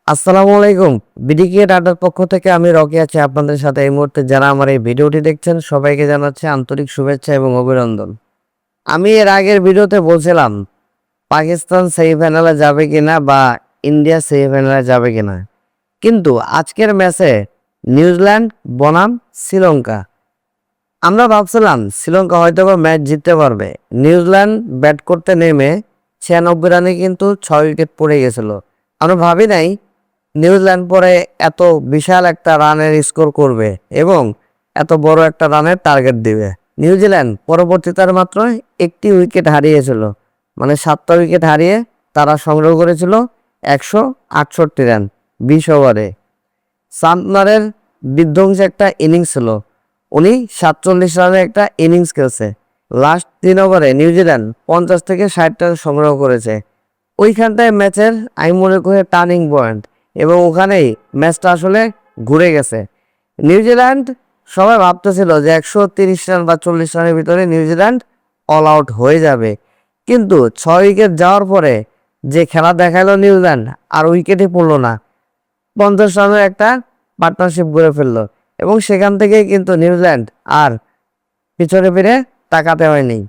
আসসালামু আলাইকুম। বিডিকে ডাটার পক্ষ থেকে আমি রকি আছি আপনাদের সাথে। এই মুহূর্তে যারা আমার এই ভিডিওটি দেখছেন সবাইকে জানাচ্ছি আন্তরিক শুভেচ্ছা এবং অভিনন্দন। আমি এর আগের ভিডিওতে বলছিলাম পাকিস্তান সেমিফাইনালে যাবে কিনা বা ইন্ডিয়া সেমিফাইনালে যাবে কিনা, কিন্তু আজকের ম্যাচে নিউজিল্যান্ড বনাম শ্রীলঙ্কা, আমরা ভাবছিলাম শ্রীলঙ্কা হয়তো বা ম্যাচ জিততে পারবে। নিউজিল্যান্ড ব্যাট করতে নেমে 96 রানে কিন্তু 6 উইকেট পড়ে গেছিল। আমরা ভাবি নাই নিউজিল্যান্ড পরে এত বিশাল একটা রানের স্কোর করবে এবং এত বড় একটা রানের টার্গেট দিবে। নিউজিল্যান্ড পরবর্তীতে মাত্র একটি উইকেট হারিয়েছিল, মানে 7টা উইকেট হারিয়ে তারা সংগ্রহ করেছিল 168 রান 20 ওভারে। সান্তনারের বিধ্বংসী একটা ইনিংস ছিল, উনি 47 রানের একটা ইনিংস খেলছে। লাস্ট 3 ওভারে নিউজিল্যান্ড 50 থেকে 60 রান সংগ্রহ করেছে। ওইখানটায় ম্যাচের আমি মনে করি টার্নিং পয়েন্ট, এবং ওখানেই ম্যাচটা আসলে ঘুরে গেছে। নিউজিল্যান্ড সবাই ভাবতেছিল যে 130 রান বা 40 রানের ভিতরে নিউজিল্যান্ড অল আউট হয়ে যাবে, কিন্তু 6 উইকেট যাওয়ার পরে যে খেলা দেখালো নিউজিল্যান্ড, আর উইকেটই পড়লো না, 50 রানের একটা পার্টনারশিপ গড়ে ফেললো এবং সেখান থেকেই কিন্তু নিউজিল্যান্ড আর পিছনে ফিরে তাকাতে হয়নি।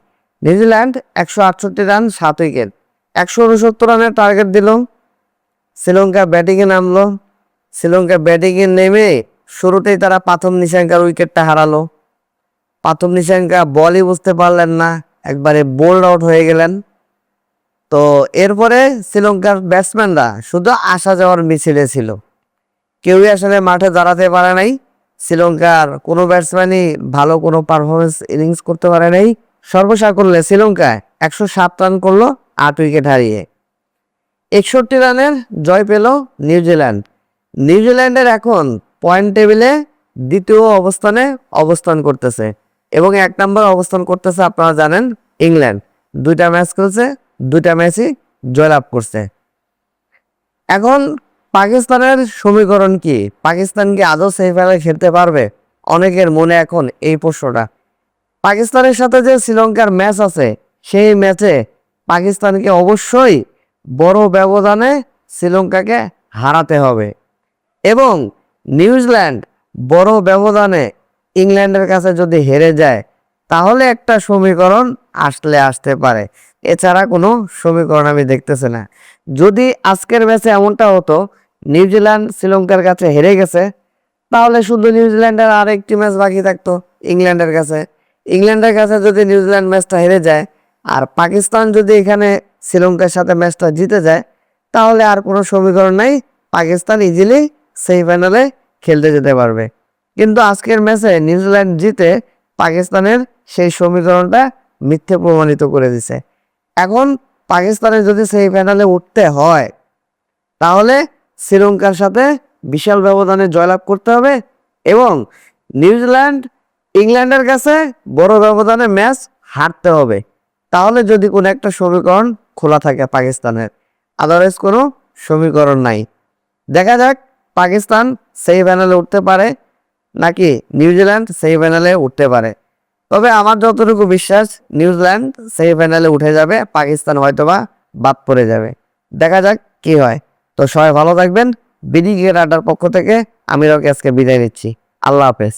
নিউজিল্যান্ড 168 রান 7 উইকেট 169 রানের টার্গেট দিল। শ্রীলঙ্কা ব্যাটিংয়ে নামলো। শ্রীলঙ্কা ব্যাটিংয়ে নেমে শুরুতেই তারা প্রথম নিশাঙ্কার উইকেটটা হারালো। প্রথম নিশাঙ্কা বলই বুঝতে পারলেন না, একবারে বোল্ড আউট হয়ে গেলেন। তো এরপরে শ্রীলঙ্কার ব্যাটসম্যানরা শুধু আসা যাওয়ার মিছিলে ছিল, কেউই আসলে মাঠে দাঁড়াতে পারে নাই। শ্রীলঙ্কার কোনো ব্যাটসম্যানই ভালো কোনো পারফরমেন্স ইনিংস করতে পারে নাই। সর্বসাকুল্যে শ্রীলঙ্কা 107 রান করলো 8 উইকেট হারিয়ে। 61 রানের জয় পেল নিউজিল্যান্ড। নিউজিল্যান্ডের এখন পয়েন্ট টেবিলে দ্বিতীয় অবস্থানে অবস্থান করতেছে এবং 1 নম্বর অবস্থান করতেছে আপনারা জানেন ইংল্যান্ড। 2টা ম্যাচ খেলছে, 2টা ম্যাচই জয়লাভ করছে। এখন পাকিস্তানের সমীকরণ কি? পাকিস্তান কি আদৌ সেমিফাইনালে খেলতে পারবে? অনেকের মনে এখন এই প্রশ্নটা। পাকিস্তানের সাথে যে শ্রীলঙ্কার ম্যাচ আছে, সেই ম্যাচে পাকিস্তানকে অবশ্যই বড় ব্যবধানে শ্রীলঙ্কাকে হারাতে হবে এবং নিউজিল্যান্ড বড় ব্যবধানে ইংল্যান্ডের কাছে যদি হেরে যায়, তাহলে একটা সমীকরণ আসতে পারে। এছাড়া কোনো সমীকরণ আমি দেখতেছি না। যদি আজকের ম্যাচে এমনটা হতো নিউজিল্যান্ড শ্রীলঙ্কার কাছে হেরে গেছে, তাহলে শুধু নিউজিল্যান্ডের আর একটি ম্যাচ বাকি থাকতো ইংল্যান্ডের কাছে। ইংল্যান্ডের কাছে যদি নিউজিল্যান্ড ম্যাচটা হেরে যায় আর পাকিস্তান যদি এখানে শ্রীলঙ্কার সাথে ম্যাচটা জিতে যায়, তাহলে আর কোনো সমীকরণ নাই, পাকিস্তান ইজিলি সেমিফাইনালে খেলতে যেতে পারবে। কিন্তু আজকের ম্যাচে নিউজিল্যান্ড জিতে পাকিস্তানের সেই সমীকরণটা মিথ্যে প্রমাণিত করে দিছে। এখন পাকিস্তানের যদি সেমিফাইনালে উঠতে হয়, তাহলে শ্রীলঙ্কার সাথে বিশাল ব্যবধানে জয়লাভ করতে হবে এবং নিউজিল্যান্ড ইংল্যান্ডের কাছে বড় ব্যবধানে ম্যাচ হারতে হবে। তাহলে যদি কোনো একটা সমীকরণ খোলা থাকে পাকিস্তানের, আদারওয়াইজ কোনো সমীকরণ নাই। দেখা যাক পাকিস্তান সেমিফাইনালে উঠতে পারে নাকি নিউজিল্যান্ড সেমিফাইনালে উঠতে পারে। তবে আমার যতটুকু বিশ্বাস নিউজিল্যান্ড সেমিফাইনালে উঠে যাবে, পাকিস্তান হয়তোবা বাদ পড়ে যাবে। দেখা যাক কি হয়। তো সবাই ভালো থাকবেন। বিডি ক্রিকেট আড্ডার পক্ষ থেকে আমি রকি আজকে বিদায় নিচ্ছি। আল্লাহ হাফেজ।